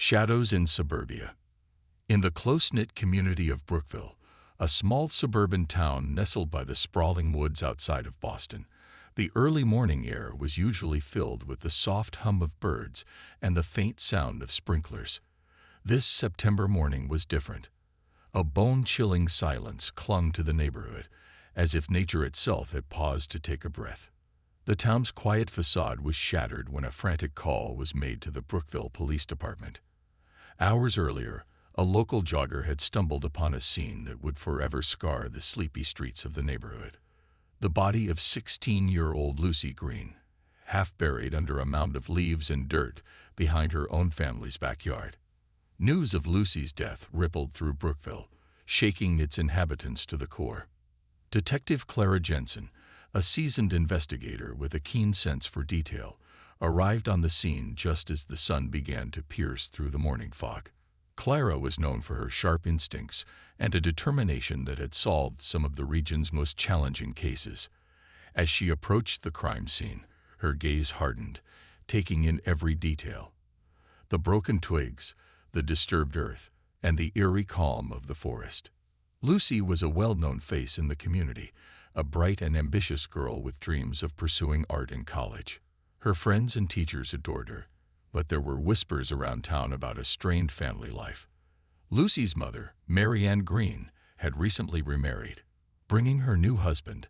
Shadows in Suburbia. In the close-knit community of Brookville, a small suburban town nestled by the sprawling woods outside of Boston, the early morning air was usually filled with the soft hum of birds and the faint sound of sprinklers. This September morning was different. A bone-chilling silence clung to the neighborhood, as if nature itself had paused to take a breath. The town's quiet facade was shattered when a frantic call was made to the Brookville Police Department. Hours earlier, a local jogger had stumbled upon a scene that would forever scar the sleepy streets of the neighborhood. The body of 16-year-old Lucy Green, half buried under a mound of leaves and dirt behind her own family's backyard. News of Lucy's death rippled through Brookville, shaking its inhabitants to the core. Detective Clara Jensen, a seasoned investigator with a keen sense for detail, arrived on the scene just as the sun began to pierce through the morning fog. Clara was known for her sharp instincts and a determination that had solved some of the region's most challenging cases. As she approached the crime scene, her gaze hardened, taking in every detail. The broken twigs, the disturbed earth, and the eerie calm of the forest. Lucy was a well-known face in the community, a bright and ambitious girl with dreams of pursuing art in college. Her friends and teachers adored her, but there were whispers around town about a strained family life. Lucy's mother, Mary Ann Green, had recently remarried, bringing her new husband,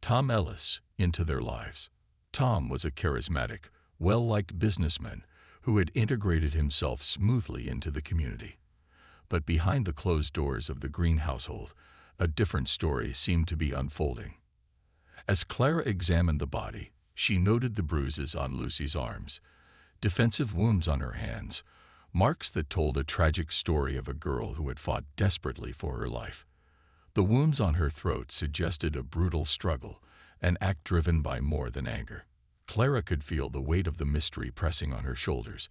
Tom Ellis, into their lives. Tom was a charismatic, well-liked businessman who had integrated himself smoothly into the community. But behind the closed doors of the Green household, a different story seemed to be unfolding. As Clara examined the body, she noted the bruises on Lucy's arms, defensive wounds on her hands, marks that told a tragic story of a girl who had fought desperately for her life. The wounds on her throat suggested a brutal struggle, an act driven by more than anger. Clara could feel the weight of the mystery pressing on her shoulders,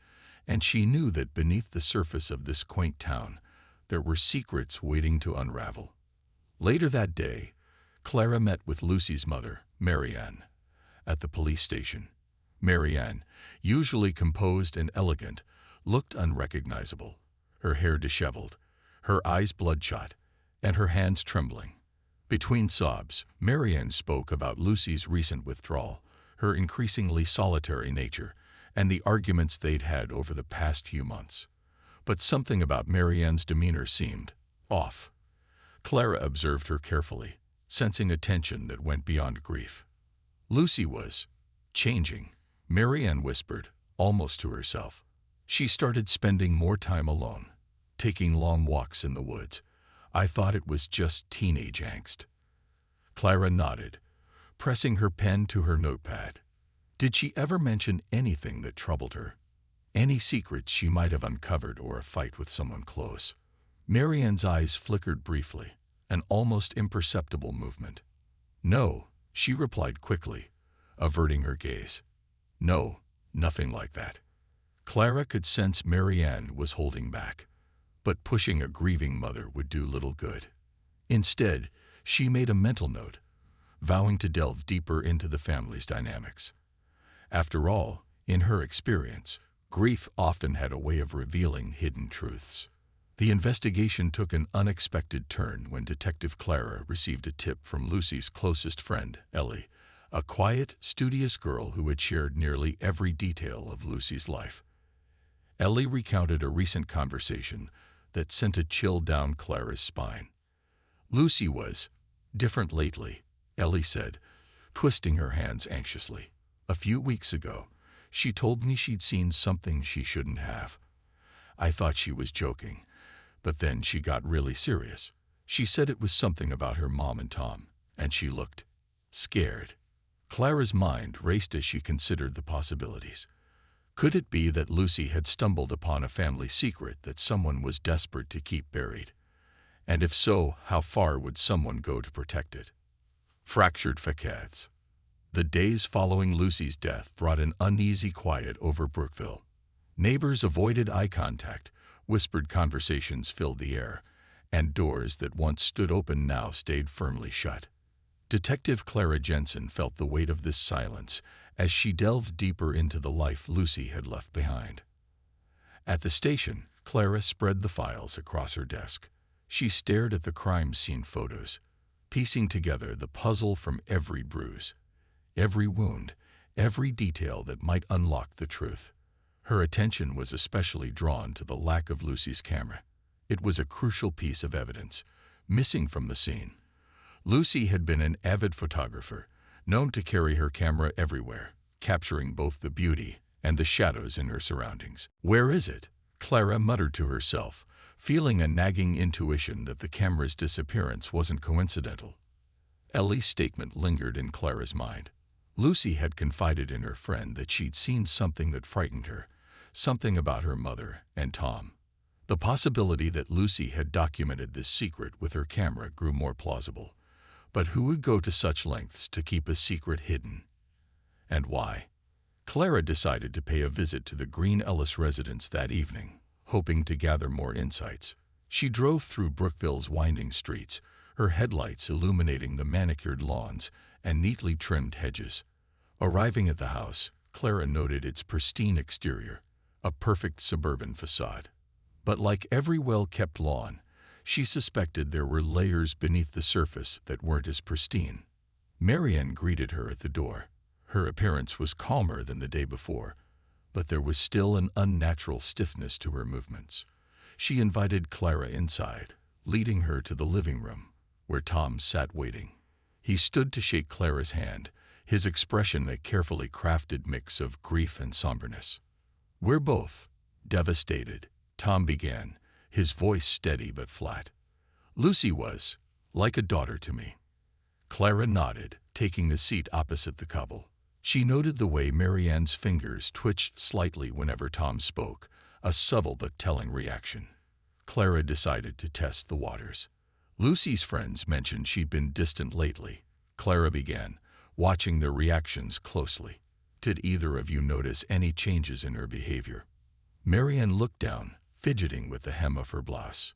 and she knew that beneath the surface of this quaint town, there were secrets waiting to unravel. Later that day, Clara met with Lucy's mother, Mary Ann, at the police station. Mary Ann, usually composed and elegant, looked unrecognizable, her hair disheveled, her eyes bloodshot, and her hands trembling. Between sobs, Mary Ann spoke about Lucy's recent withdrawal, her increasingly solitary nature, and the arguments they'd had over the past few months. But something about Mary Ann's demeanor seemed off. Clara observed her carefully, sensing a tension that went beyond grief. Lucy was changing, Mary Ann whispered, almost to herself. She started spending more time alone, taking long walks in the woods. I thought it was just teenage angst. Clara nodded, pressing her pen to her notepad. Did she ever mention anything that troubled her? Any secrets she might have uncovered or a fight with someone close? Mary Ann's eyes flickered briefly, an almost imperceptible movement. No, she replied quickly, averting her gaze. No, nothing like that. Clara could sense Mary Ann was holding back, but pushing a grieving mother would do little good. Instead, she made a mental note, vowing to delve deeper into the family's dynamics. After all, in her experience, grief often had a way of revealing hidden truths. The investigation took an unexpected turn when Detective Clara received a tip from Lucy's closest friend, Ellie, a quiet, studious girl who had shared nearly every detail of Lucy's life. Ellie recounted a recent conversation that sent a chill down Clara's spine. Lucy was different lately, Ellie said, twisting her hands anxiously. A few weeks ago, she told me she'd seen something she shouldn't have. I thought she was joking, but then she got really serious. She said it was something about her mom and Tom, and she looked scared. Clara's mind raced as she considered the possibilities. Could it be that Lucy had stumbled upon a family secret that someone was desperate to keep buried? And if so, how far would someone go to protect it? Fractured facades. The days following Lucy's death brought an uneasy quiet over Brookville. Neighbors avoided eye contact, whispered conversations filled the air, and doors that once stood open now stayed firmly shut. Detective Clara Jensen felt the weight of this silence as she delved deeper into the life Lucy had left behind. At the station, Clara spread the files across her desk. She stared at the crime scene photos, piecing together the puzzle from every bruise, every wound, every detail that might unlock the truth. Her attention was especially drawn to the lack of Lucy's camera. It was a crucial piece of evidence, missing from the scene. Lucy had been an avid photographer, known to carry her camera everywhere, capturing both the beauty and the shadows in her surroundings. "Where is it?" Clara muttered to herself, feeling a nagging intuition that the camera's disappearance wasn't coincidental. Ellie's statement lingered in Clara's mind. Lucy had confided in her friend that she'd seen something that frightened her, something about her mother and Tom. The possibility that Lucy had documented this secret with her camera grew more plausible. But who would go to such lengths to keep a secret hidden? And why? Clara decided to pay a visit to the Green Ellis residence that evening, hoping to gather more insights. She drove through Brookville's winding streets, her headlights illuminating the manicured lawns and neatly trimmed hedges. Arriving at the house, Clara noted its pristine exterior, a perfect suburban facade. But like every well-kept lawn, she suspected there were layers beneath the surface that weren't as pristine. Marianne greeted her at the door. Her appearance was calmer than the day before, but there was still an unnatural stiffness to her movements. She invited Clara inside, leading her to the living room, where Tom sat waiting. He stood to shake Clara's hand, his expression a carefully crafted mix of grief and somberness. "We're both devastated," Tom began, his voice steady but flat. "Lucy was like a daughter to me." Clara nodded, taking the seat opposite the couple. She noted the way Marianne's fingers twitched slightly whenever Tom spoke, a subtle but telling reaction. Clara decided to test the waters. "Lucy's friends mentioned she'd been distant lately," Clara began, watching their reactions closely. "Did either of you notice any changes in her behavior?" Marianne looked down, fidgeting with the hem of her blouse.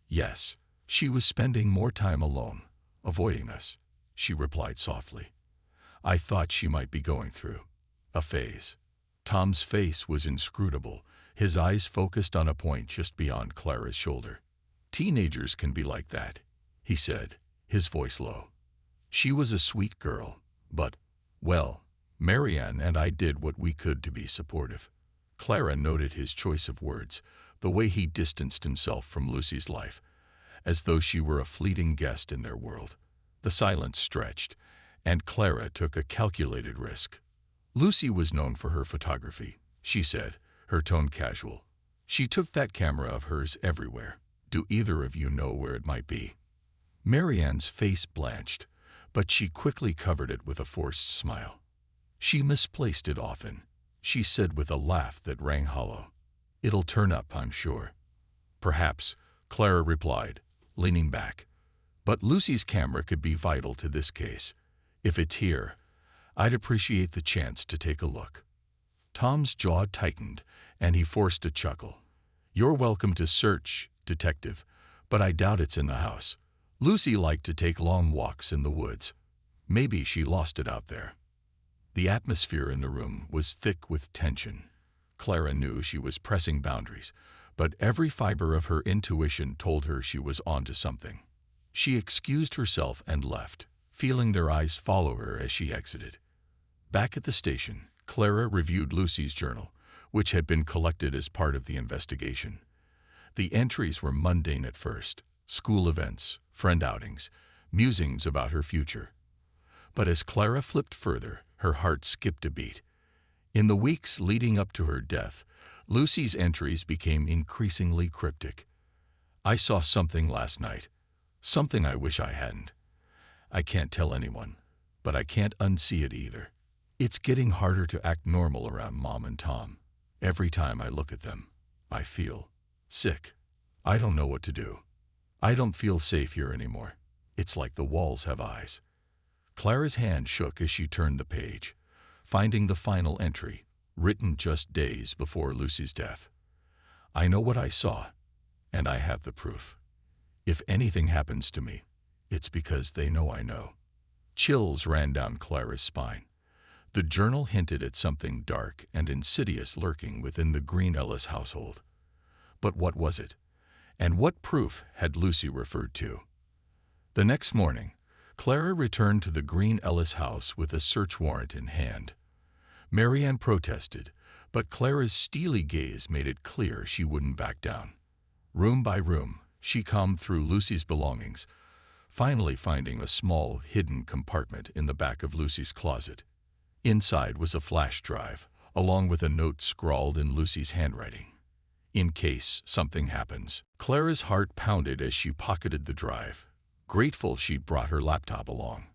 "Yes, she was spending more time alone, avoiding us," she replied softly. "I thought she might be going through a phase." Tom's face was inscrutable, his eyes focused on a point just beyond Clara's shoulder. "Teenagers can be like that," he said, his voice low. "She was a sweet girl, but, well, Marianne and I did what we could to be supportive." Clara noted his choice of words, the way he distanced himself from Lucy's life, as though she were a fleeting guest in their world. The silence stretched, and Clara took a calculated risk. "Lucy was known for her photography," she said, her tone casual. "She took that camera of hers everywhere. Do either of you know where it might be?" Marianne's face blanched, but she quickly covered it with a forced smile. "She misplaced it often," she said with a laugh that rang hollow. "It'll turn up, I'm sure." "Perhaps," Clara replied, leaning back. "But Lucy's camera could be vital to this case. If it's here, I'd appreciate the chance to take a look." Tom's jaw tightened, and he forced a chuckle. "You're welcome to search, Detective, but I doubt it's in the house. Lucy liked to take long walks in the woods. Maybe she lost it out there." The atmosphere in the room was thick with tension. Clara knew she was pressing boundaries, but every fiber of her intuition told her she was onto something. She excused herself and left, feeling their eyes follow her as she exited. Back at the station, Clara reviewed Lucy's journal, which had been collected as part of the investigation. The entries were mundane at first: school events, friend outings, musings about her future. But as Clara flipped further, her heart skipped a beat. In the weeks leading up to her death, Lucy's entries became increasingly cryptic. "I saw something last night. Something I wish I hadn't. I can't tell anyone, but I can't unsee it either. It's getting harder to act normal around Mom and Tom. Every time I look at them, I feel sick. I don't know what to do. I don't feel safe here anymore. It's like the walls have eyes." Clara's hand shook as she turned the page, finding the final entry, written just days before Lucy's death. "I know what I saw, and I have the proof. If anything happens to me, it's because they know I know." Chills ran down Clara's spine. The journal hinted at something dark and insidious lurking within the Green Ellis household. But what was it? And what proof had Lucy referred to? The next morning, Clara returned to the Green Ellis house with a search warrant in hand. Marianne protested, but Clara's steely gaze made it clear she wouldn't back down. Room by room, she combed through Lucy's belongings, finally finding a small, hidden compartment in the back of Lucy's closet. Inside was a flash drive, along with a note scrawled in Lucy's handwriting. In case something happens. Clara's heart pounded as she pocketed the drive, grateful she'd brought her laptop along.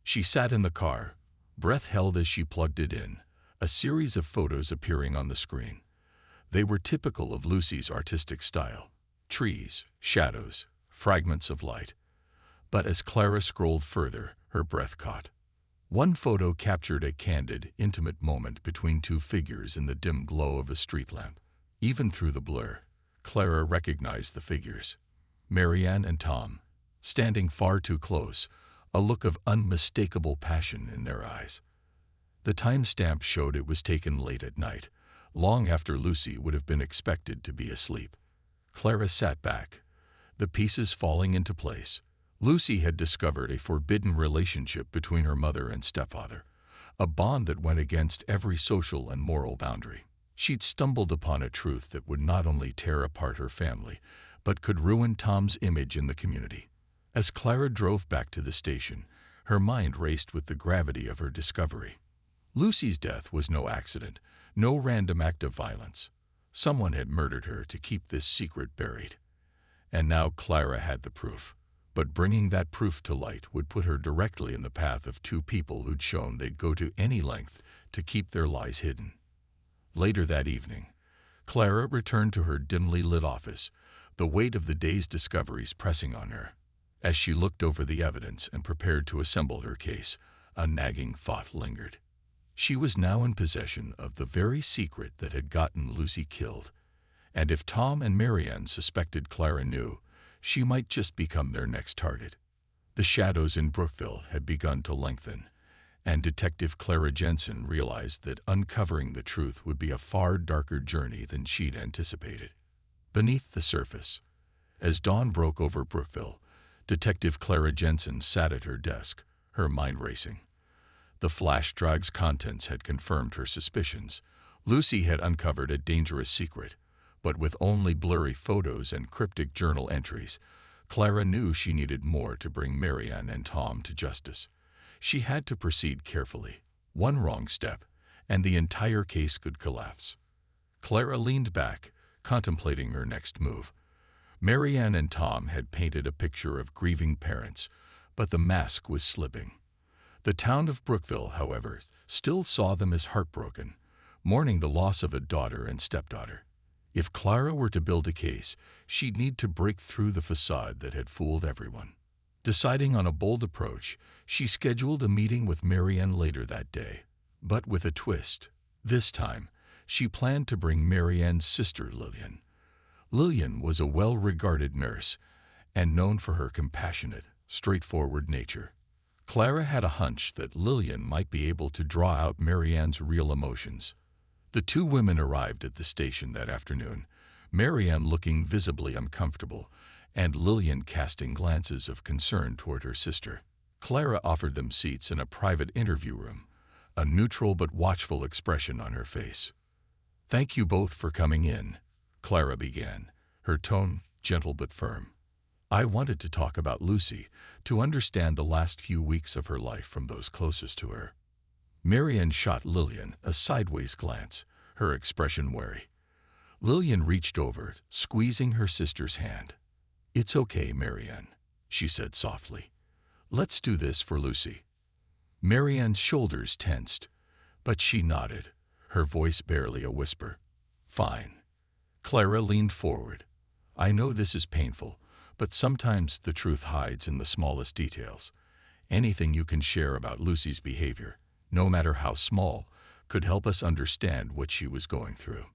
She sat in the car, breath held as she plugged it in, a series of photos appearing on the screen. They were typical of Lucy's artistic style: trees, shadows, fragments of light. But as Clara scrolled further, her breath caught. One photo captured a candid, intimate moment between two figures in the dim glow of a street lamp. Even through the blur, Clara recognized the figures. Marianne and Tom, standing far too close, a look of unmistakable passion in their eyes. The timestamp showed it was taken late at night, long after Lucy would have been expected to be asleep. Clara sat back, the pieces falling into place. Lucy had discovered a forbidden relationship between her mother and stepfather, a bond that went against every social and moral boundary. She'd stumbled upon a truth that would not only tear apart her family, but could ruin Tom's image in the community. As Clara drove back to the station, her mind raced with the gravity of her discovery. Lucy's death was no accident, no random act of violence. Someone had murdered her to keep this secret buried. And now Clara had the proof. But bringing that proof to light would put her directly in the path of two people who'd shown they'd go to any length to keep their lies hidden. Later that evening, Clara returned to her dimly lit office, the weight of the day's discoveries pressing on her. As she looked over the evidence and prepared to assemble her case, a nagging thought lingered. She was now in possession of the very secret that had gotten Lucy killed, and if Tom and Marianne suspected Clara knew, she might just become their next target. The shadows in Brookville had begun to lengthen, and Detective Clara Jensen realized that uncovering the truth would be a far darker journey than she'd anticipated. Beneath the surface, as dawn broke over Brookville, Detective Clara Jensen sat at her desk, her mind racing. The flash drive's contents had confirmed her suspicions. Lucy had uncovered a dangerous secret, but with only blurry photos and cryptic journal entries, Clara knew she needed more to bring Marianne and Tom to justice. She had to proceed carefully. One wrong step, and the entire case could collapse. Clara leaned back, contemplating her next move. Marianne and Tom had painted a picture of grieving parents, but the mask was slipping. The town of Brookville, however, still saw them as heartbroken, mourning the loss of a daughter and stepdaughter. If Clara were to build a case, she'd need to break through the facade that had fooled everyone. Deciding on a bold approach, she scheduled a meeting with Marianne later that day. But with a twist. This time, she planned to bring Marianne's sister, Lillian. Lillian was a well-regarded nurse and known for her compassionate, straightforward nature. Clara had a hunch that Lillian might be able to draw out Marianne's real emotions. The two women arrived at the station that afternoon, Marianne looking visibly uncomfortable, and Lillian casting glances of concern toward her sister. Clara offered them seats in a private interview room, a neutral but watchful expression on her face. "Thank you both for coming in," Clara began, her tone gentle but firm. "I wanted to talk about Lucy, to understand the last few weeks of her life from those closest to her." Marianne shot Lillian a sideways glance, her expression wary. Lillian reached over, squeezing her sister's hand. "It's okay, Marianne," she said softly. "Let's do this for Lucy." Marianne's shoulders tensed, but she nodded, her voice barely a whisper. "Fine." Clara leaned forward. "I know this is painful, but sometimes the truth hides in the smallest details. Anything you can share about Lucy's behavior, no matter how small, could help us understand what she was going through."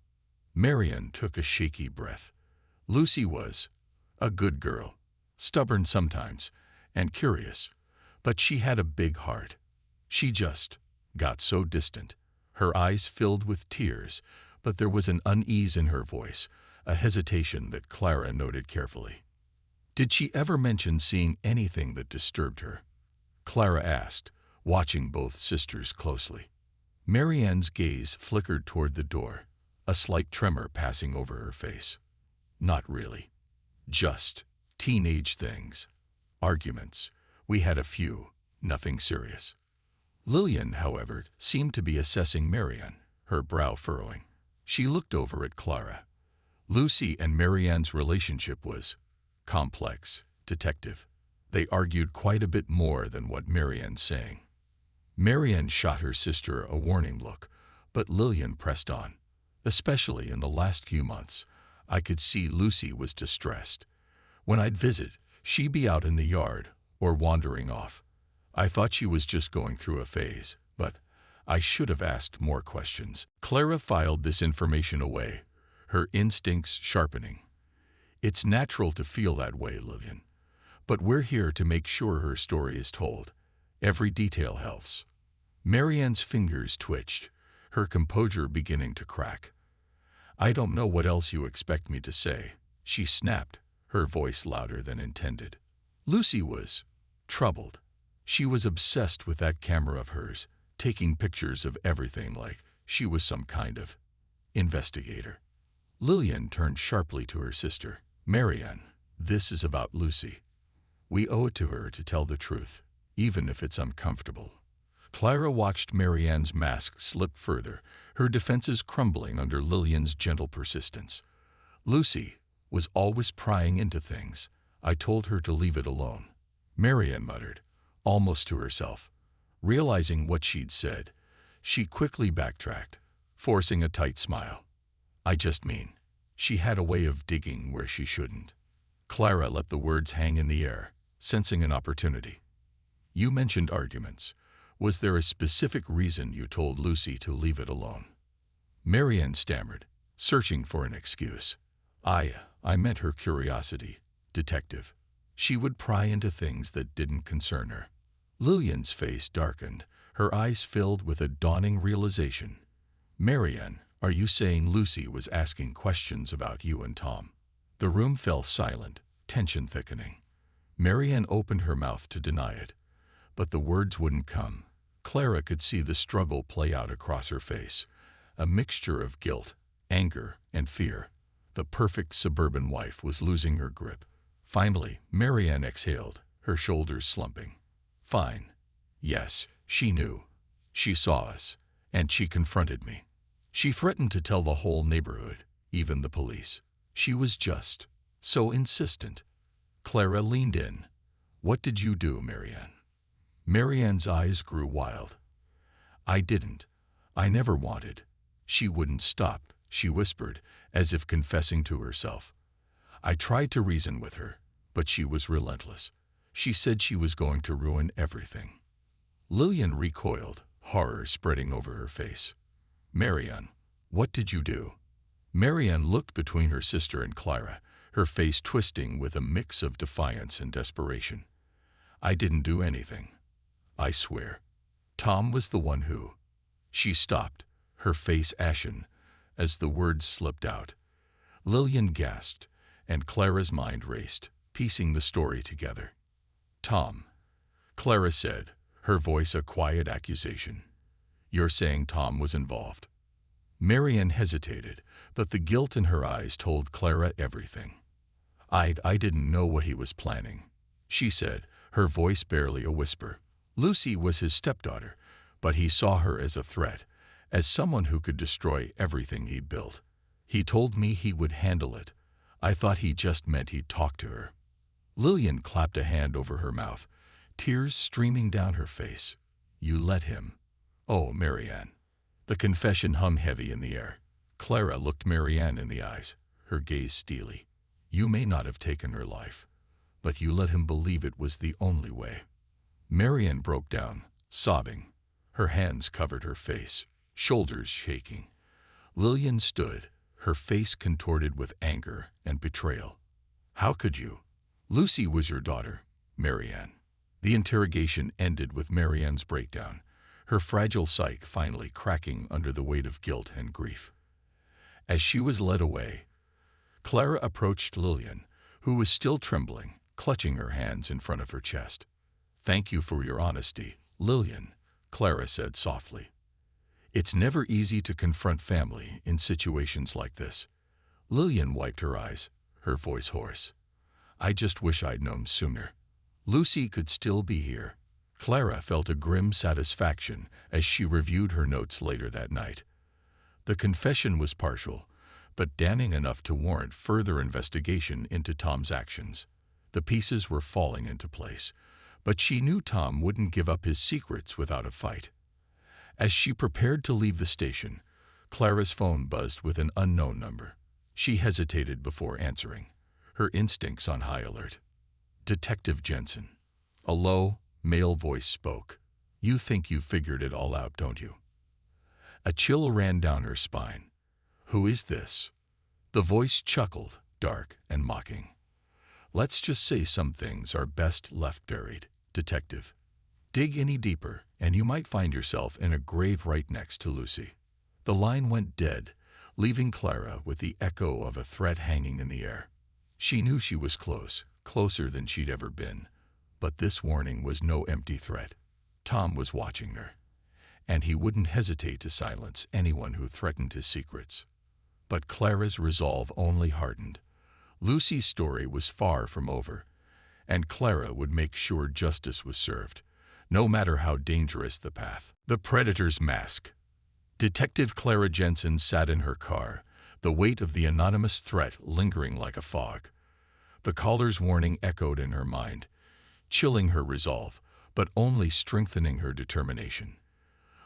Marianne took a shaky breath. Lucy was a good girl, stubborn sometimes, and curious, but she had a big heart. She just got so distant. Her eyes filled with tears, but there was an unease in her voice, a hesitation that Clara noted carefully. Did she ever mention seeing anything that disturbed her? Clara asked, watching both sisters closely. Marianne's gaze flickered toward the door, a slight tremor passing over her face. Not really. Just teenage things. Arguments. We had a few, nothing serious. Lillian, however, seemed to be assessing Marianne, her brow furrowing. She looked over at Clara. Lucy and Marianne's relationship was complex, detective. They argued quite a bit more than what Marianne's saying. Marianne shot her sister a warning look, but Lillian pressed on. Especially in the last few months, I could see Lucy was distressed. When I'd visit, she'd be out in the yard or wandering off. I thought she was just going through a phase, but I should have asked more questions. Clara filed this information away, her instincts sharpening. It's natural to feel that way, Lillian, but we're here to make sure her story is told. Every detail helps. Marianne's fingers twitched, her composure beginning to crack. I don't know what else you expect me to say, she snapped, her voice louder than intended. Lucy was troubled. She was obsessed with that camera of hers, taking pictures of everything like she was some kind of investigator. Lillian turned sharply to her sister. Marianne, this is about Lucy. We owe it to her to tell the truth, even if it's uncomfortable. Clara watched Marianne's mask slip further, her defenses crumbling under Lillian's gentle persistence. Lucy was always prying into things. I told her to leave it alone. Marianne muttered, almost to herself. Realizing what she'd said, she quickly backtracked, forcing a tight smile. I just mean, she had a way of digging where she shouldn't. Clara let the words hang in the air, sensing an opportunity. You mentioned arguments. Was there a specific reason you told Lucy to leave it alone? Marianne stammered, searching for an excuse. I meant her curiosity, detective. She would pry into things that didn't concern her. Lillian's face darkened, her eyes filled with a dawning realization. Marianne, are you saying Lucy was asking questions about you and Tom? The room fell silent, tension thickening. Marianne opened her mouth to deny it, but the words wouldn't come. Clara could see the struggle play out across her face, a mixture of guilt, anger, and fear. The perfect suburban wife was losing her grip. Finally, Marianne exhaled, her shoulders slumping. Fine. Yes, she knew. She saw us, and she confronted me. She threatened to tell the whole neighborhood, even the police. She was just so insistent. Clara leaned in. What did you do, Marianne? Marianne's eyes grew wild. I didn't. I never wanted. She wouldn't stop, she whispered, as if confessing to herself. I tried to reason with her, but she was relentless. She said she was going to ruin everything. Lillian recoiled, horror spreading over her face. Marianne, what did you do? Marianne looked between her sister and Clara, her face twisting with a mix of defiance and desperation. I didn't do anything. I swear. Tom was the one who. She stopped, her face ashen, as the words slipped out. Lillian gasped, and Clara's mind raced, piecing the story together. Tom, Clara said, her voice a quiet accusation. You're saying Tom was involved? Marianne hesitated, but the guilt in her eyes told Clara everything. I didn't know what he was planning, she said, her voice barely a whisper. Lucy was his stepdaughter, but he saw her as a threat, as someone who could destroy everything he'd built. He told me he would handle it. I thought he just meant he'd talk to her. Lillian clapped a hand over her mouth, tears streaming down her face. You let him. Oh, Marianne. The confession hung heavy in the air. Clara looked Marianne in the eyes, her gaze steely. You may not have taken her life, but you let him believe it was the only way. Marianne broke down, sobbing. Her hands covered her face, shoulders shaking. Lillian stood, her face contorted with anger and betrayal. How could you? Lucy was your daughter, Marianne. The interrogation ended with Marianne's breakdown, her fragile psyche finally cracking under the weight of guilt and grief. As she was led away, Clara approached Lillian, who was still trembling, clutching her hands in front of her chest. "Thank you for your honesty, Lillian," Clara said softly. "It's never easy to confront family in situations like this." Lillian wiped her eyes, her voice hoarse. "I just wish I'd known sooner. Lucy could still be here." Clara felt a grim satisfaction as she reviewed her notes later that night. The confession was partial, but damning enough to warrant further investigation into Tom's actions. The pieces were falling into place, but she knew Tom wouldn't give up his secrets without a fight. As she prepared to leave the station, Clara's phone buzzed with an unknown number. She hesitated before answering, her instincts on high alert. "Detective Jensen." A low, male voice spoke. "You think you've figured it all out, don't you?" A chill ran down her spine. "Who is this?" The voice chuckled, dark and mocking. "Let's just say some things are best left buried, Detective. Dig any deeper, and you might find yourself in a grave right next to Lucy." The line went dead, leaving Clara with the echo of a threat hanging in the air. She knew she was close, closer than she'd ever been, but this warning was no empty threat. Tom was watching her, and he wouldn't hesitate to silence anyone who threatened his secrets. But Clara's resolve only hardened. Lucy's story was far from over, and Clara would make sure justice was served, no matter how dangerous the path. The Predator's Mask. Detective Clara Jensen sat in her car, the weight of the anonymous threat lingering like a fog. The caller's warning echoed in her mind, chilling her resolve, but only strengthening her determination.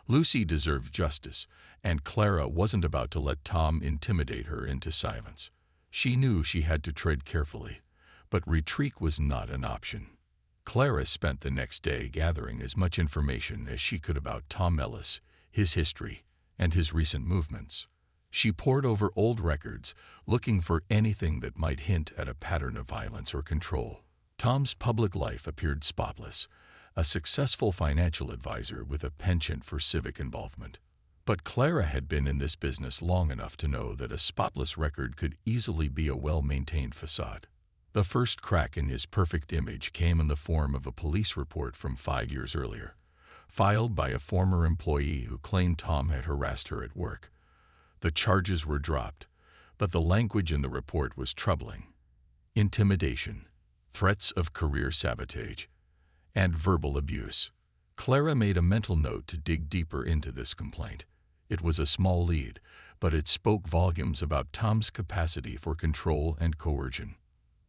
Lucy deserved justice, and Clara wasn't about to let Tom intimidate her into silence. She knew she had to tread carefully, but retreat was not an option. Clara spent the next day gathering as much information as she could about Tom Ellis, his history, and his recent movements. She pored over old records, looking for anything that might hint at a pattern of violence or control. Tom's public life appeared spotless, a successful financial advisor with a penchant for civic involvement. But Clara had been in this business long enough to know that a spotless record could easily be a well-maintained facade. The first crack in his perfect image came in the form of a police report from 5 years earlier, filed by a former employee who claimed Tom had harassed her at work. The charges were dropped, but the language in the report was troubling. Intimidation, threats of career sabotage, and verbal abuse. Clara made a mental note to dig deeper into this complaint. It was a small lead, but it spoke volumes about Tom's capacity for control and coercion.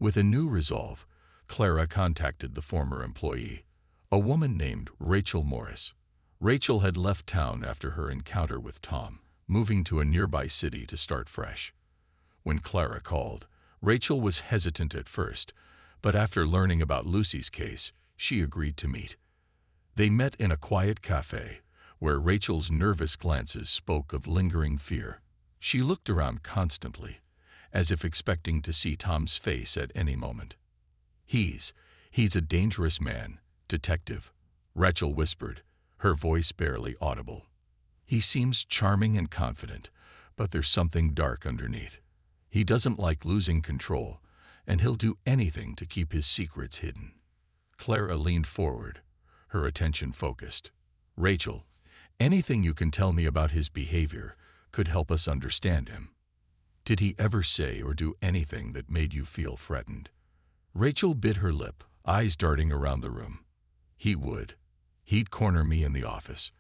With a new resolve, Clara contacted the former employee, a woman named Rachel Morris. Rachel had left town after her encounter with Tom, moving to a nearby city to start fresh. When Clara called, Rachel was hesitant at first, but after learning about Lucy's case, she agreed to meet. They met in a quiet cafe, where Rachel's nervous glances spoke of lingering fear. She looked around constantly, as if expecting to see Tom's face at any moment. He's a dangerous man, Detective," Rachel whispered, her voice barely audible. "He seems charming and confident, but there's something dark underneath. He doesn't like losing control, and he'll do anything to keep his secrets hidden." Clara leaned forward, her attention focused. "Rachel, anything you can tell me about his behavior could help us understand him. Did he ever say or do anything that made you feel threatened?" Rachel bit her lip, eyes darting around the room. "He would. He'd corner me in the office,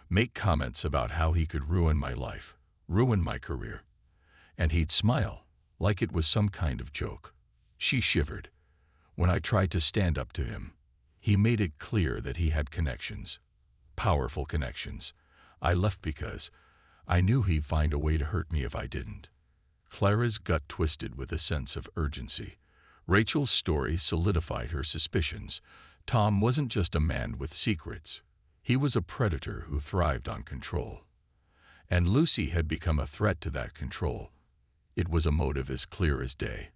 make comments about how he could ruin my life, ruin my career. And he'd smile, like it was some kind of joke." She shivered. "When I tried to stand up to him, he made it clear that he had connections, powerful connections. I left because I knew he'd find a way to hurt me if I didn't." Clara's gut twisted with a sense of urgency. Rachel's story solidified her suspicions. Tom wasn't just a man with secrets. He was a predator who thrived on control. And Lucy had become a threat to that control. It was a motive as clear as day.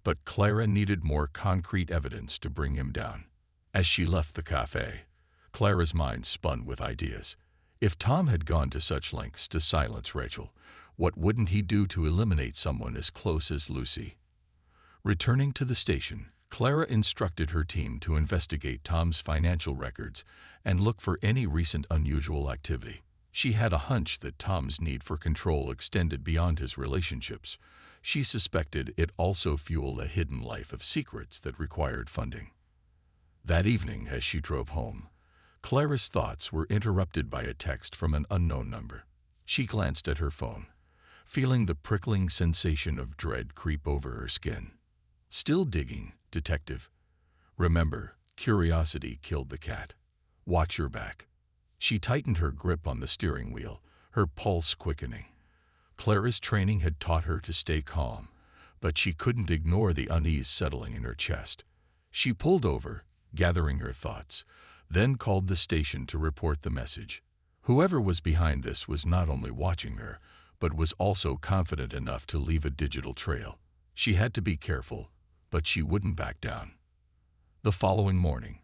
But Clara needed more concrete evidence to bring him down. As she left the cafe, Clara's mind spun with ideas. If Tom had gone to such lengths to silence Rachel, what wouldn't he do to eliminate someone as close as Lucy? Returning to the station, Clara instructed her team to investigate Tom's financial records and look for any recent unusual activity. She had a hunch that Tom's need for control extended beyond his relationships. She suspected it also fueled a hidden life of secrets that required funding. That evening, as she drove home, Clara's thoughts were interrupted by a text from an unknown number. She glanced at her phone, feeling the prickling sensation of dread creep over her skin. "Still digging, detective. Remember, curiosity killed the cat. Watch your back." She tightened her grip on the steering wheel, her pulse quickening. Clara's training had taught her to stay calm, but she couldn't ignore the unease settling in her chest. She pulled over, gathering her thoughts, then called the station to report the message. Whoever was behind this was not only watching her, but was also confident enough to leave a digital trail. She had to be careful, but she wouldn't back down. The following morning,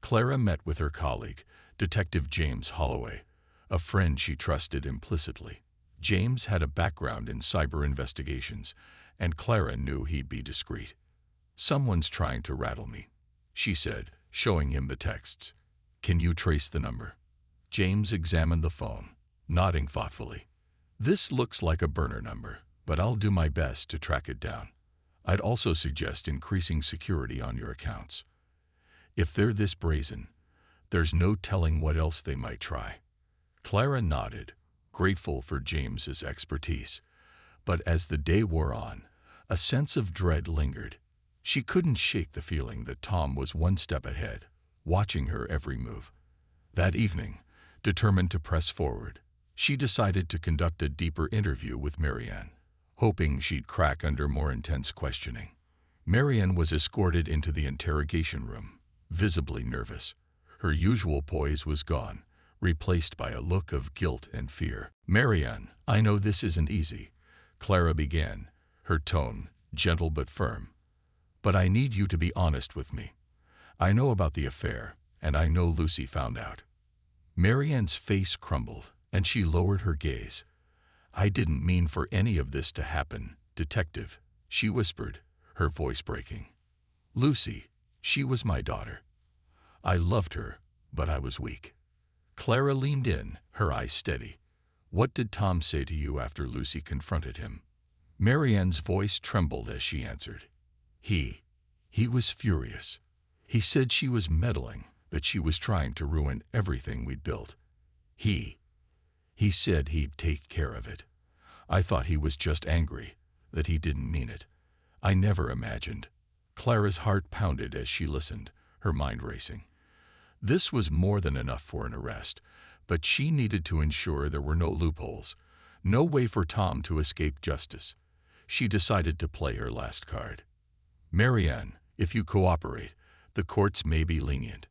Clara met with her colleague, Detective James Holloway, a friend she trusted implicitly. James had a background in cyber investigations, and Clara knew he'd be discreet. "Someone's trying to rattle me," she said, showing him the texts. "Can you trace the number?" James examined the phone, nodding thoughtfully. "This looks like a burner number, but I'll do my best to track it down. I'd also suggest increasing security on your accounts. If they're this brazen, there's no telling what else they might try." Clara nodded, grateful for James's expertise. But as the day wore on, a sense of dread lingered. She couldn't shake the feeling that Tom was one step ahead, watching her every move. That evening, determined to press forward, she decided to conduct a deeper interview with Marianne, hoping she'd crack under more intense questioning. Marianne was escorted into the interrogation room, visibly nervous. Her usual poise was gone, replaced by a look of guilt and fear. "Marianne, I know this isn't easy," Clara began, her tone gentle but firm. "But I need you to be honest with me. I know about the affair, and I know Lucy found out." Marianne's face crumbled, and she lowered her gaze. "I didn't mean for any of this to happen, detective," she whispered, her voice breaking. "Lucy, she was my daughter. I loved her, but I was weak." Clara leaned in, her eyes steady. "What did Tom say to you after Lucy confronted him?" Marianne's voice trembled as she answered. He was furious. He said she was meddling, that she was trying to ruin everything we'd built. He said he'd take care of it. I thought he was just angry, that he didn't mean it. I never imagined." Clara's heart pounded as she listened, her mind racing. This was more than enough for an arrest, but she needed to ensure there were no loopholes, no way for Tom to escape justice. She decided to play her last card. "Marianne, if you cooperate, the courts may be lenient.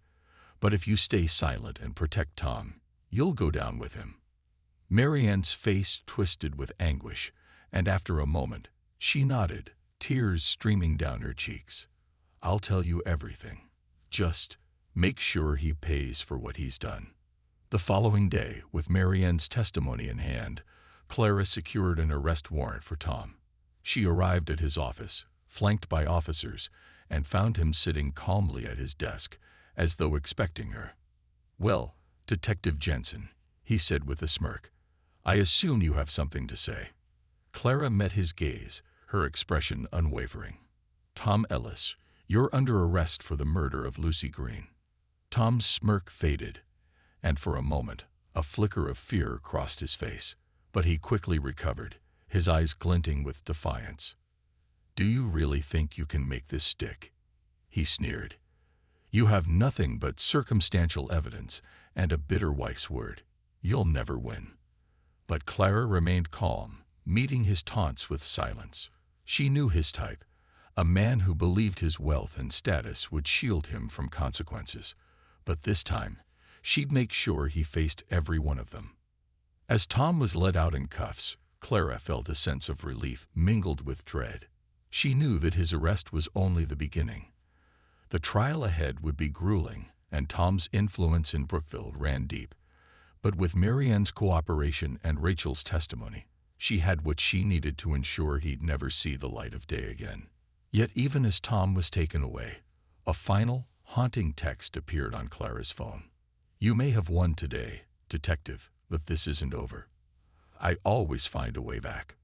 But if you stay silent and protect Tom, you'll go down with him." Marianne's face twisted with anguish, and after a moment, she nodded, tears streaming down her cheeks. "I'll tell you everything. Just make sure he pays for what he's done." The following day, with Marianne's testimony in hand, Clara secured an arrest warrant for Tom. She arrived at his office, flanked by officers, and found him sitting calmly at his desk, as though expecting her. "Well, Detective Jensen," he said with a smirk, "I assume you have something to say." Clara met his gaze, her expression unwavering. "Tom Ellis, you're under arrest for the murder of Lucy Green." Tom's smirk faded, and for a moment, a flicker of fear crossed his face, but he quickly recovered, his eyes glinting with defiance. "Do you really think you can make this stick?" he sneered. "You have nothing but circumstantial evidence and a bitter wife's word. You'll never win." But Clara remained calm, meeting his taunts with silence. She knew his type, a man who believed his wealth and status would shield him from consequences. But this time, she'd make sure he faced every one of them. As Tom was led out in cuffs, Clara felt a sense of relief mingled with dread. She knew that his arrest was only the beginning. The trial ahead would be grueling, and Tom's influence in Brookville ran deep. But with Marianne's cooperation and Rachel's testimony, she had what she needed to ensure he'd never see the light of day again. Yet even as Tom was taken away, a final, haunting text appeared on Clara's phone. "You may have won today, detective, but this isn't over. I always find a way back."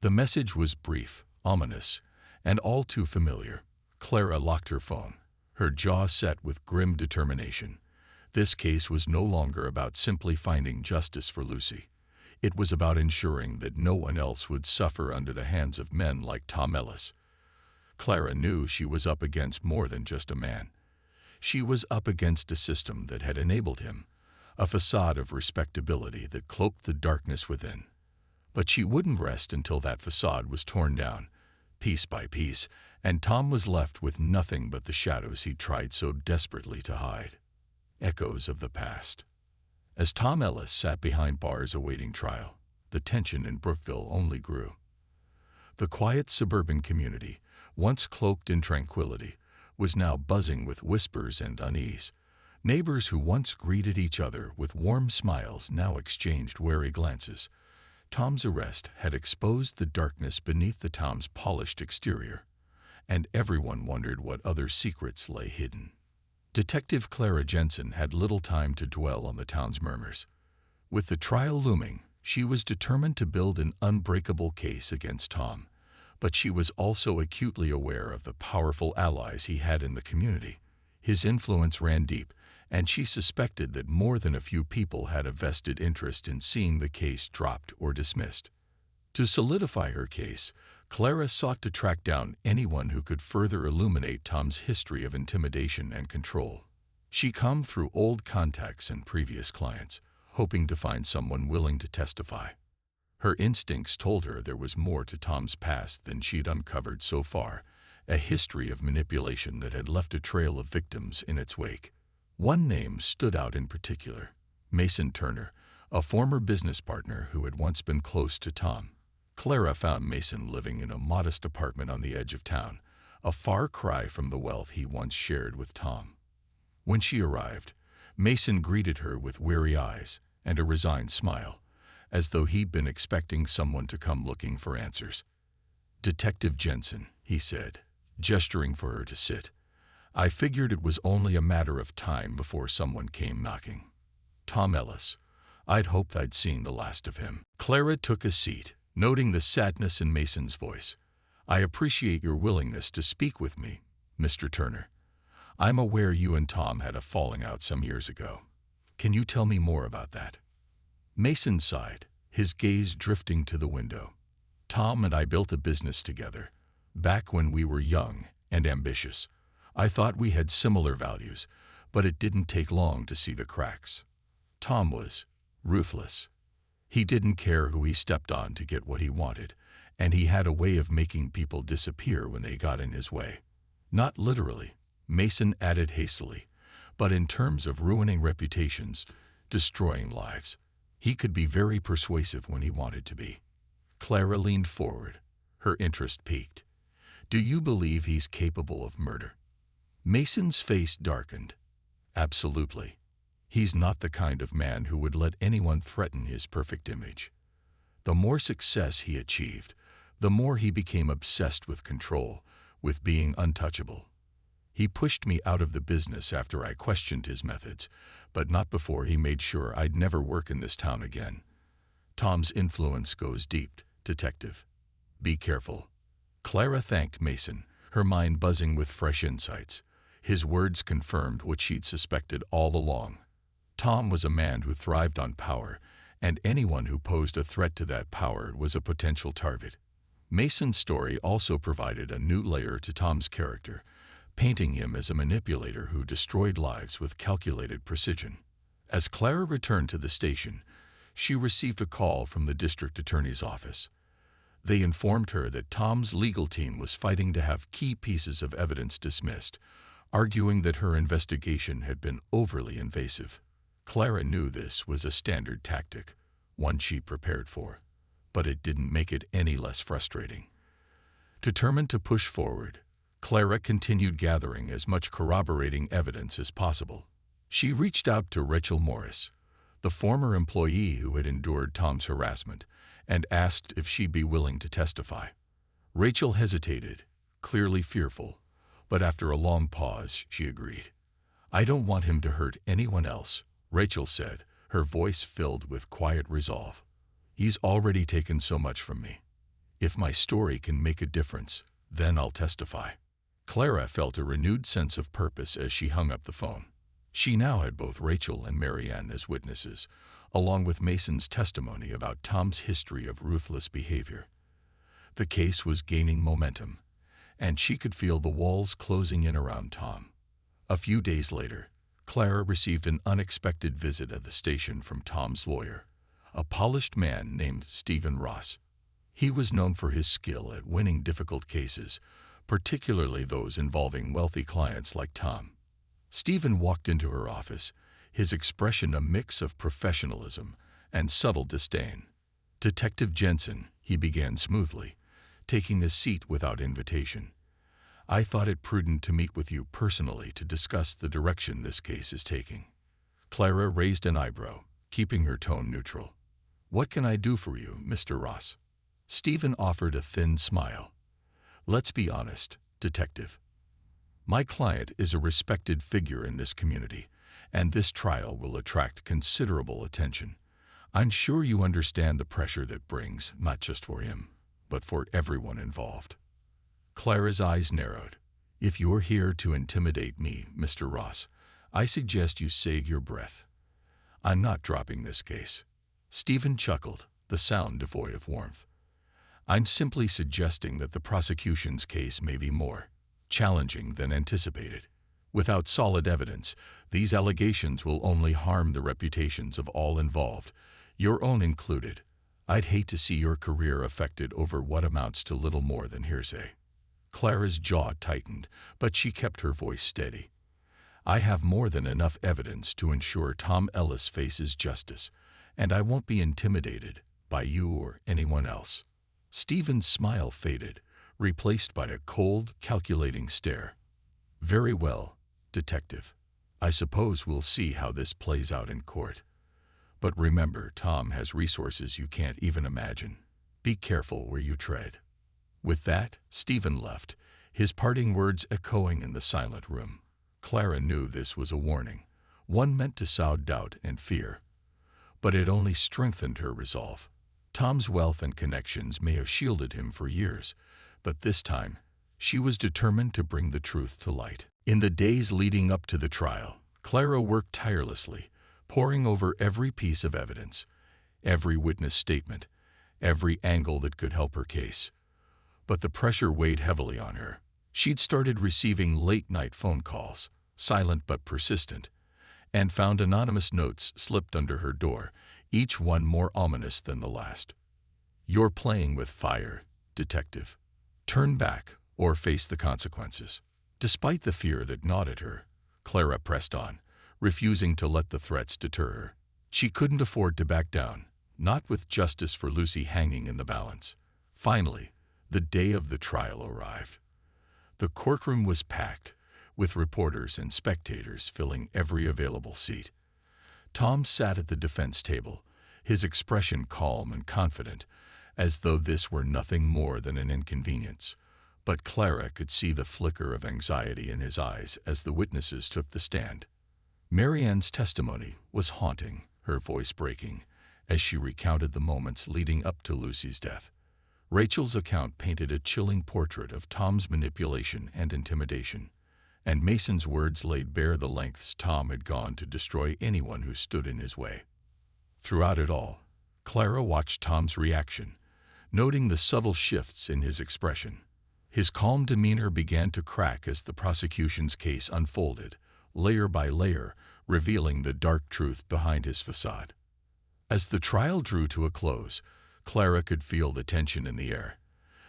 The message was brief, ominous, and all too familiar. Clara locked her phone, her jaw set with grim determination. This case was no longer about simply finding justice for Lucy. It was about ensuring that no one else would suffer under the hands of men like Tom Ellis. Clara knew she was up against more than just a man. She was up against a system that had enabled him, a facade of respectability that cloaked the darkness within. But she wouldn't rest until that facade was torn down, piece by piece, and Tom was left with nothing but the shadows he tried so desperately to hide. Echoes of the past. As Tom Ellis sat behind bars awaiting trial, the tension in Brookville only grew. The quiet suburban community, once cloaked in tranquility, was now buzzing with whispers and unease. Neighbors who once greeted each other with warm smiles now exchanged wary glances. Tom's arrest had exposed the darkness beneath the town's polished exterior, and everyone wondered what other secrets lay hidden. Detective Clara Jensen had little time to dwell on the town's murmurs. With the trial looming, she was determined to build an unbreakable case against Tom, but she was also acutely aware of the powerful allies he had in the community. His influence ran deep, and she suspected that more than a few people had a vested interest in seeing the case dropped or dismissed. To solidify her case, Clara sought to track down anyone who could further illuminate Tom's history of intimidation and control. She combed through old contacts and previous clients, hoping to find someone willing to testify. Her instincts told her there was more to Tom's past than she'd uncovered so far, a history of manipulation that had left a trail of victims in its wake. One name stood out in particular: Mason Turner, a former business partner who had once been close to Tom. Clara found Mason living in a modest apartment on the edge of town, a far cry from the wealth he once shared with Tom. When she arrived, Mason greeted her with weary eyes and a resigned smile, as though he'd been expecting someone to come looking for answers. "Detective Jensen," he said, gesturing for her to sit. "I figured it was only a matter of time before someone came knocking. Tom Ellis. I'd hoped I'd seen the last of him." Clara took a seat, noting the sadness in Mason's voice. "I appreciate your willingness to speak with me, Mr. Turner. I'm aware you and Tom had a falling out some years ago. Can you tell me more about that?" Mason sighed, his gaze drifting to the window. "Tom and I built a business together, back when we were young and ambitious. I thought we had similar values, but it didn't take long to see the cracks. Tom was ruthless. He didn't care who he stepped on to get what he wanted, and he had a way of making people disappear when they got in his way. Not literally," Mason added hastily, "but in terms of ruining reputations, destroying lives. He could be very persuasive when he wanted to be." Clara leaned forward, her interest piqued. "Do you believe he's capable of murder?" Mason's face darkened. "Absolutely. He's not the kind of man who would let anyone threaten his perfect image. The more success he achieved, the more he became obsessed with control, with being untouchable. He pushed me out of the business after I questioned his methods, but not before he made sure I'd never work in this town again. Tom's influence goes deep, detective. Be careful." Clara thanked Mason, her mind buzzing with fresh insights. His words confirmed what she'd suspected all along. Tom was a man who thrived on power, and anyone who posed a threat to that power was a potential target. Mason's story also provided a new layer to Tom's character, painting him as a manipulator who destroyed lives with calculated precision. As Clara returned to the station, she received a call from the district attorney's office. They informed her that Tom's legal team was fighting to have key pieces of evidence dismissed, arguing that her investigation had been overly invasive. Clara knew this was a standard tactic, one she prepared for, but it didn't make it any less frustrating. Determined to push forward, Clara continued gathering as much corroborating evidence as possible. She reached out to Rachel Morris, the former employee who had endured Tom's harassment, and asked if she'd be willing to testify. Rachel hesitated, clearly fearful, but after a long pause, she agreed. "I don't want him to hurt anyone else," Rachel said, her voice filled with quiet resolve. "He's already taken so much from me. If my story can make a difference, then I'll testify." Clara felt a renewed sense of purpose as she hung up the phone. She now had both Rachel and Marianne as witnesses, along with Mason's testimony about Tom's history of ruthless behavior. The case was gaining momentum, and she could feel the walls closing in around Tom. A few days later, Clara received an unexpected visit at the station from Tom's lawyer, a polished man named Stephen Ross. He was known for his skill at winning difficult cases, particularly those involving wealthy clients like Tom. Stephen walked into her office, his expression a mix of professionalism and subtle disdain. "Detective Jensen," he began smoothly, taking a seat without invitation. "I thought it prudent to meet with you personally to discuss the direction this case is taking." Clara raised an eyebrow, keeping her tone neutral. "What can I do for you, Mr. Ross?" Stephen offered a thin smile. "Let's be honest, Detective. My client is a respected figure in this community, and this trial will attract considerable attention. I'm sure you understand the pressure that brings, not just for him, but for everyone involved." Clara's eyes narrowed. "If you're here to intimidate me, Mr. Ross, I suggest you save your breath. I'm not dropping this case." Stephen chuckled, the sound devoid of warmth. "I'm simply suggesting that the prosecution's case may be more challenging than anticipated. Without solid evidence, these allegations will only harm the reputations of all involved, your own included. I'd hate to see your career affected over what amounts to little more than hearsay." Clara's jaw tightened, but she kept her voice steady. "I have more than enough evidence to ensure Tom Ellis faces justice, and I won't be intimidated by you or anyone else." Stephen's smile faded, replaced by a cold, calculating stare. "Very well, Detective. I suppose we'll see how this plays out in court. But remember, Tom has resources you can't even imagine. Be careful where you tread." With that, Stephen left, his parting words echoing in the silent room. Clara knew this was a warning, one meant to sow doubt and fear. But it only strengthened her resolve. Tom's wealth and connections may have shielded him for years, but this time, she was determined to bring the truth to light. In the days leading up to the trial, Clara worked tirelessly, poring over every piece of evidence, every witness statement, every angle that could help her case. But the pressure weighed heavily on her. She'd started receiving late-night phone calls, silent but persistent, and found anonymous notes slipped under her door, each one more ominous than the last. "You're playing with fire, Detective. Turn back or face the consequences." Despite the fear that gnawed at her, Clara pressed on, refusing to let the threats deter her. She couldn't afford to back down, not with justice for Lucy hanging in the balance. Finally, the day of the trial arrived. The courtroom was packed, with reporters and spectators filling every available seat. Tom sat at the defense table, his expression calm and confident, as though this were nothing more than an inconvenience. But Clara could see the flicker of anxiety in his eyes as the witnesses took the stand. Marianne's testimony was haunting, her voice breaking, as she recounted the moments leading up to Lucy's death. Rachel's account painted a chilling portrait of Tom's manipulation and intimidation, and Mason's words laid bare the lengths Tom had gone to destroy anyone who stood in his way. Throughout it all, Clara watched Tom's reaction, noting the subtle shifts in his expression. His calm demeanor began to crack as the prosecution's case unfolded, layer by layer, revealing the dark truth behind his facade. As the trial drew to a close, Clara could feel the tension in the air,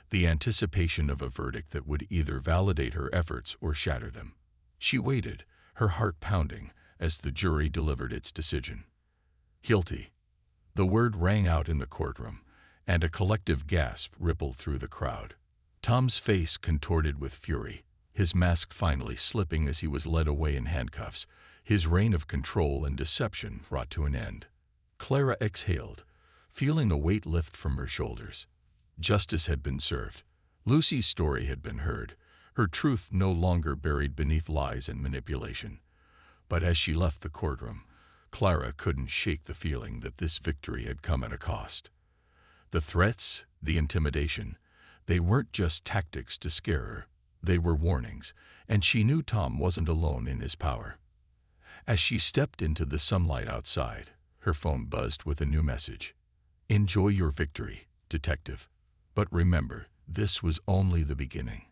the anticipation of a verdict that would either validate her efforts or shatter them. She waited, her heart pounding, as the jury delivered its decision. "Guilty." The word rang out in the courtroom, and a collective gasp rippled through the crowd. Tom's face contorted with fury, his mask finally slipping as he was led away in handcuffs, his reign of control and deception brought to an end. Clara exhaled, feeling a weight lift from her shoulders. Justice had been served. Lucy's story had been heard, her truth no longer buried beneath lies and manipulation. But as she left the courtroom, Clara couldn't shake the feeling that this victory had come at a cost. The threats, the intimidation, they weren't just tactics to scare her, they were warnings, and she knew Tom wasn't alone in his power. As she stepped into the sunlight outside, her phone buzzed with a new message. "Enjoy your victory, detective. But remember, this was only the beginning."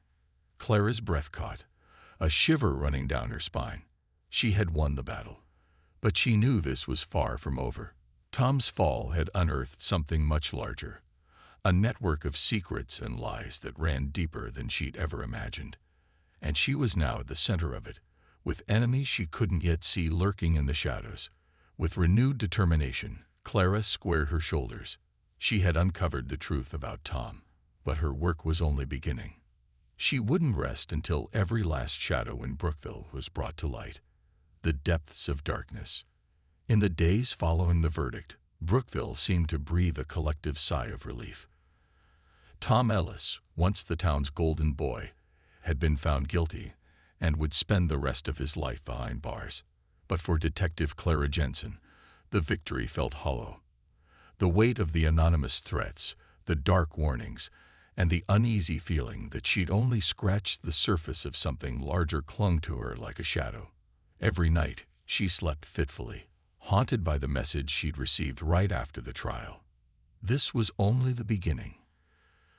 Clara's breath caught, a shiver running down her spine. She had won the battle. But she knew this was far from over. Tom's fall had unearthed something much larger, a network of secrets and lies that ran deeper than she'd ever imagined. And she was now at the center of it, with enemies she couldn't yet see lurking in the shadows. With renewed determination, Clara squared her shoulders. She had uncovered the truth about Tom, but her work was only beginning. She wouldn't rest until every last shadow in Brookville was brought to light. The depths of darkness. In the days following the verdict, Brookville seemed to breathe a collective sigh of relief. Tom Ellis, once the town's golden boy, had been found guilty and would spend the rest of his life behind bars. But for Detective Clara Jensen, the victory felt hollow. The weight of the anonymous threats, the dark warnings, and the uneasy feeling that she'd only scratched the surface of something larger clung to her like a shadow. Every night, she slept fitfully, haunted by the message she'd received right after the trial. This was only the beginning.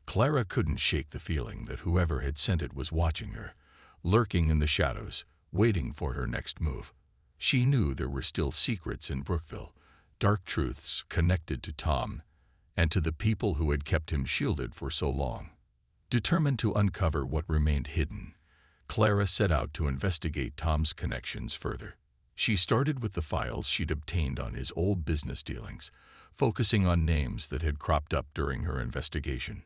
Clara couldn't shake the feeling that whoever had sent it was watching her, lurking in the shadows, waiting for her next move. She knew there were still secrets in Brookville, dark truths connected to Tom and to the people who had kept him shielded for so long. Determined to uncover what remained hidden, Clara set out to investigate Tom's connections further. She started with the files she'd obtained on his old business dealings, focusing on names that had cropped up during her investigation.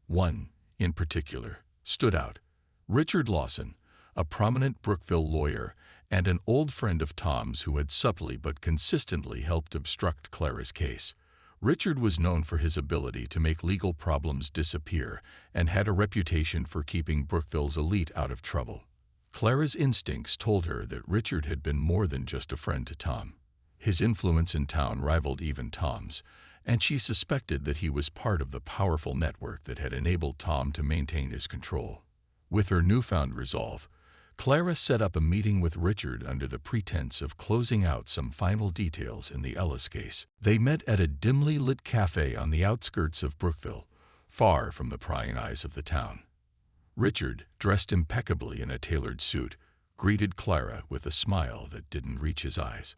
One, in particular, stood out: Richard Lawson, a prominent Brookville lawyer and an old friend of Tom's who had subtly but consistently helped obstruct Clara's case. Richard was known for his ability to make legal problems disappear and had a reputation for keeping Brookville's elite out of trouble. Clara's instincts told her that Richard had been more than just a friend to Tom. His influence in town rivaled even Tom's, and she suspected that he was part of the powerful network that had enabled Tom to maintain his control. With her newfound resolve, Clara set up a meeting with Richard under the pretense of closing out some final details in the Ellis case. They met at a dimly lit cafe on the outskirts of Brookville, far from the prying eyes of the town. Richard, dressed impeccably in a tailored suit, greeted Clara with a smile that didn't reach his eyes.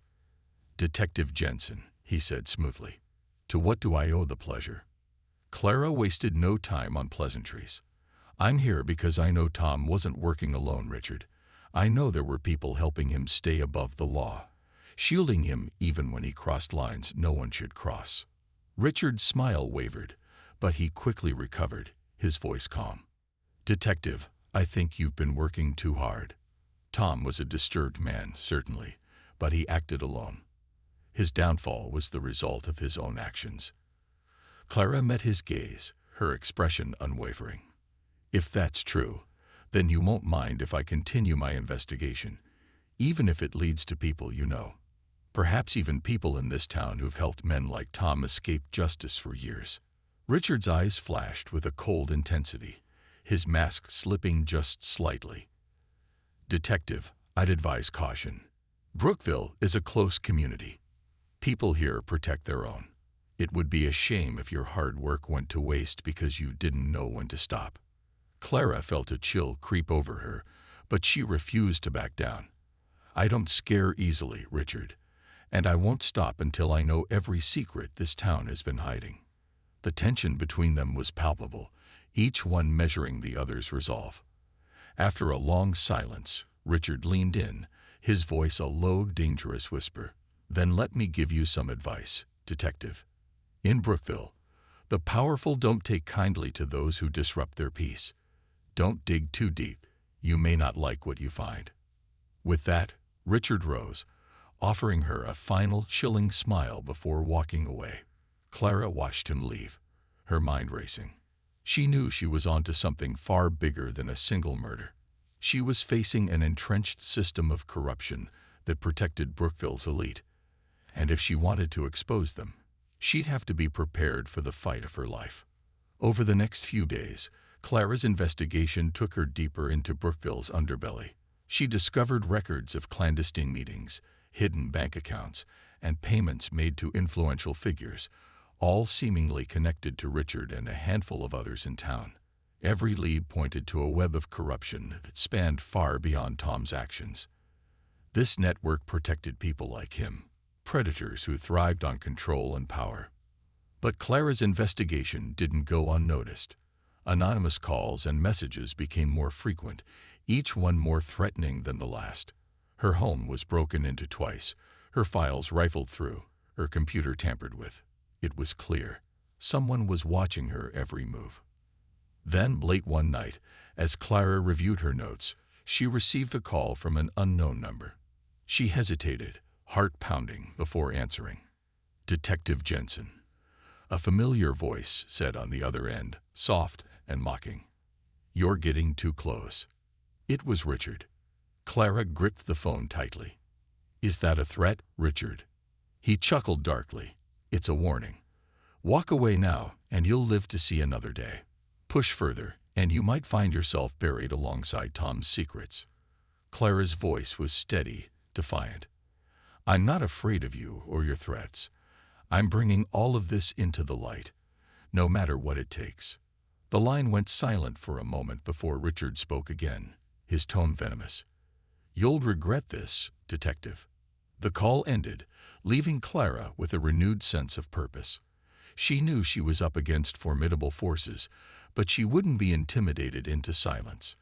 "Detective Jensen," he said smoothly. "To what do I owe the pleasure?" Clara wasted no time on pleasantries. "I'm here because I know Tom wasn't working alone, Richard. I know there were people helping him stay above the law, shielding him even when he crossed lines no one should cross." Richard's smile wavered, but he quickly recovered, his voice calm. "Detective, I think you've been working too hard." Tom was a disturbed man, certainly, but he acted alone. His downfall was the result of his own actions. Clara met his gaze, her expression unwavering. "If that's true, then you won't mind if I continue my investigation, even if it leads to people you know. Perhaps even people in this town who've helped men like Tom escape justice for years." Richard's eyes flashed with a cold intensity, his mask slipping just slightly. "Detective, I'd advise caution. Brookville is a close community. People here protect their own. It would be a shame if your hard work went to waste because you didn't know when to stop." Clara felt a chill creep over her, but she refused to back down. "I don't scare easily, Richard, and I won't stop until I know every secret this town has been hiding." The tension between them was palpable, each one measuring the other's resolve. After a long silence, Richard leaned in, his voice a low, dangerous whisper. "Then let me give you some advice, detective. In Brookville, the powerful don't take kindly to those who disrupt their peace. Don't dig too deep. You may not like what you find." With that, Richard rose, offering her a final chilling smile before walking away. Clara watched him leave, her mind racing. She knew she was onto something far bigger than a single murder. She was facing an entrenched system of corruption that protected Brookville's elite, and if she wanted to expose them, she'd have to be prepared for the fight of her life. Over the next few days, Clara's investigation took her deeper into Brookville's underbelly. She discovered records of clandestine meetings, hidden bank accounts, and payments made to influential figures, all seemingly connected to Richard and a handful of others in town. Every lead pointed to a web of corruption that spanned far beyond Tom's actions. This network protected people like him, predators who thrived on control and power. But Clara's investigation didn't go unnoticed. Anonymous calls and messages became more frequent, each one more threatening than the last. Her home was broken into twice, her files rifled through, her computer tampered with. It was clear. Someone was watching her every move. Then, late one night, as Clara reviewed her notes, she received a call from an unknown number. She hesitated, heart pounding, before answering. Detective Jensen. A familiar voice said on the other end, soft and mocking. "You're getting too close." It was Richard. Clara gripped the phone tightly. "Is that a threat, Richard?" He chuckled darkly. "It's a warning. Walk away now, and you'll live to see another day. Push further, and you might find yourself buried alongside Tom's secrets." Clara's voice was steady, defiant. "I'm not afraid of you or your threats. I'm bringing all of this into the light, no matter what it takes." The line went silent for a moment before Richard spoke again, his tone venomous. "You'll regret this, Detective." The call ended, leaving Clara with a renewed sense of purpose. She knew she was up against formidable forces, but she wouldn't be intimidated into silence.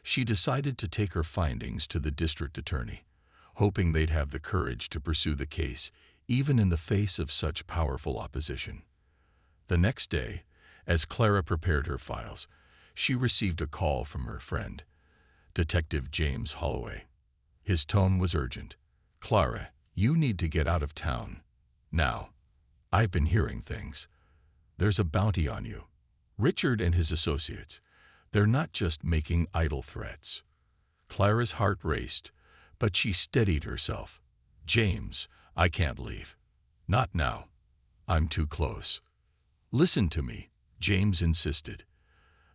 She decided to take her findings to the district attorney, hoping they'd have the courage to pursue the case, even in the face of such powerful opposition. The next day, as Clara prepared her files, she received a call from her friend, Detective James Holloway. His tone was urgent. "Clara, you need to get out of town. Now. I've been hearing things. There's a bounty on you. Richard and his associates, they're not just making idle threats." Clara's heart raced, but she steadied herself. "James, I can't leave. Not now. I'm too close." "Listen to me," James insisted.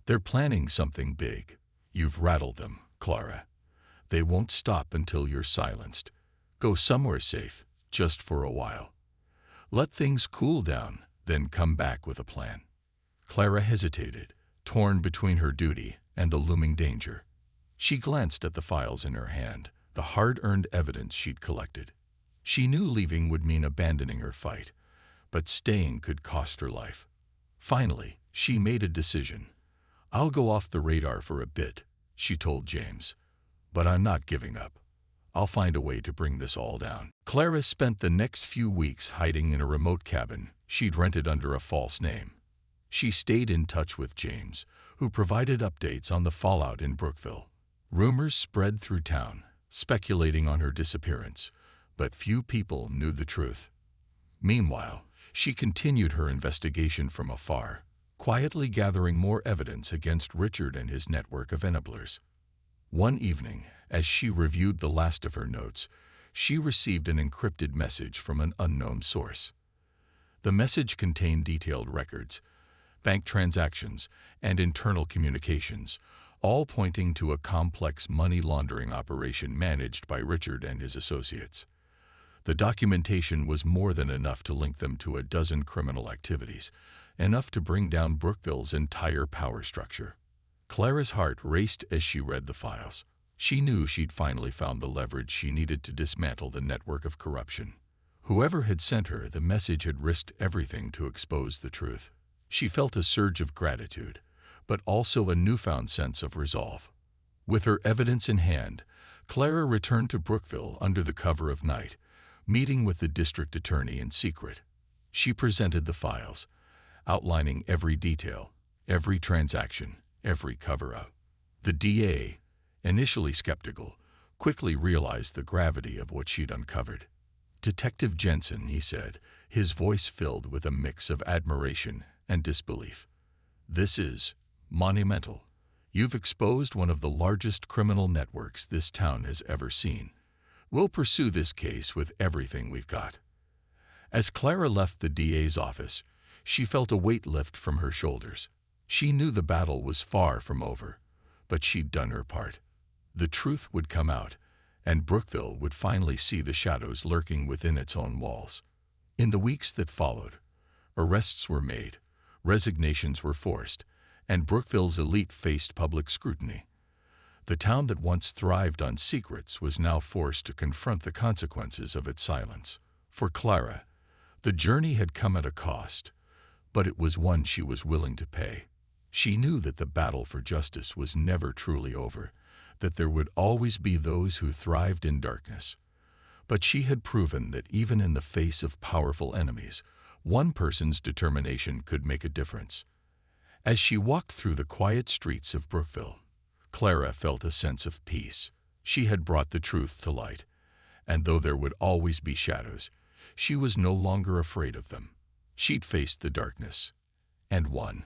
"They're planning something big. You've rattled them, Clara. They won't stop until you're silenced. Go somewhere safe, just for a while. Let things cool down, then come back with a plan." Clara hesitated, torn between her duty and the looming danger. She glanced at the files in her hand, the hard-earned evidence she'd collected. She knew leaving would mean abandoning her fight, but staying could cost her life. Finally, she made a decision. "I'll go off the radar for a bit," she told James. "But I'm not giving up. I'll find a way to bring this all down." Clara spent the next few weeks hiding in a remote cabin she'd rented under a false name. She stayed in touch with James, who provided updates on the fallout in Brookville. Rumors spread through town, speculating on her disappearance, but few people knew the truth. Meanwhile, she continued her investigation from afar, quietly gathering more evidence against Richard and his network of enablers. One evening, as she reviewed the last of her notes, she received an encrypted message from an unknown source. The message contained detailed records, bank transactions, and internal communications, all pointing to a complex money laundering operation managed by Richard and his associates. The documentation was more than enough to link them to a dozen criminal activities, enough to bring down Brookville's entire power structure. Clara's heart raced as she read the files. She knew she'd finally found the leverage she needed to dismantle the network of corruption. Whoever had sent her the message had risked everything to expose the truth. She felt a surge of gratitude, but also a newfound sense of resolve. With her evidence in hand, Clara returned to Brookville under the cover of night, meeting with the district attorney in secret. She presented the files, outlining every detail, every transaction, every cover-up. The DA, initially skeptical, quickly realized the gravity of what she'd uncovered. Detective Jensen, he said, his voice filled with a mix of admiration and disbelief. This is monumental. You've exposed one of the largest criminal networks this town has ever seen. We'll pursue this case with everything we've got. As Clara left the DA's office, she felt a weight lift from her shoulders. She knew the battle was far from over, but she'd done her part. The truth would come out, and Brookville would finally see the shadows lurking within its own walls. In the weeks that followed, arrests were made, resignations were forced, and Brookville's elite faced public scrutiny. The town that once thrived on secrets was now forced to confront the consequences of its silence. For Clara, the journey had come at a cost, but it was one she was willing to pay. She knew that the battle for justice was never truly over, that there would always be those who thrived in darkness. But she had proven that even in the face of powerful enemies, one person's determination could make a difference. As she walked through the quiet streets of Brookville, Clara felt a sense of peace. She had brought the truth to light, and though there would always be shadows, she was no longer afraid of them. She'd faced the darkness, and won.